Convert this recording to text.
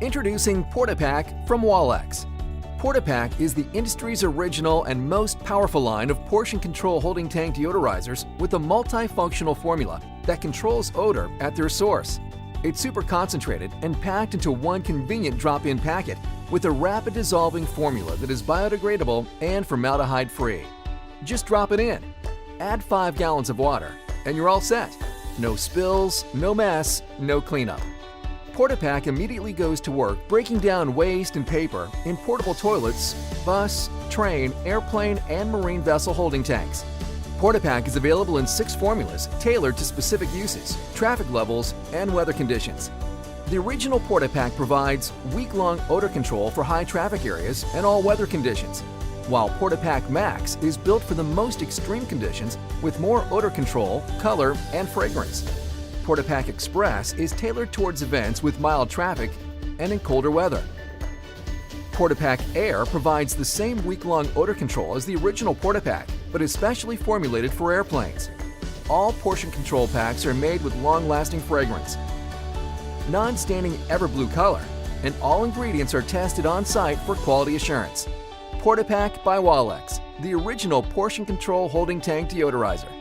Introducing Porta Pak from Walex. Porta Pak is the industry's original and most powerful line of portion control holding tank deodorizers with a multifunctional formula that controls odor at their source. It's super concentrated and packed into one convenient drop-in packet with a rapid dissolving formula that is biodegradable and formaldehyde-free. Just drop it in, add 5 gallons of water, and you're all set. No spills, no mess, no cleanup. Porta Pak immediately goes to work breaking down waste and paper in portable toilets, bus, train, airplane, and marine vessel holding tanks. Porta Pak is available in 6 formulas tailored to specific uses, traffic levels, and weather conditions. The original Porta Pak provides week-long odor control for high traffic areas and all weather conditions, while Porta Pak Max is built for the most extreme conditions with more odor control, color, and fragrance. Porta Pak Express is tailored towards events with mild traffic and in colder weather. Porta Pak Air provides the same week-long odor control as the original Porta Pak, but is specially formulated for airplanes. All portion control packs are made with long-lasting fragrance, non-staining everblue color, and all ingredients are tested on-site for quality assurance. Porta Pak by Walex, the original portion control holding tank deodorizer.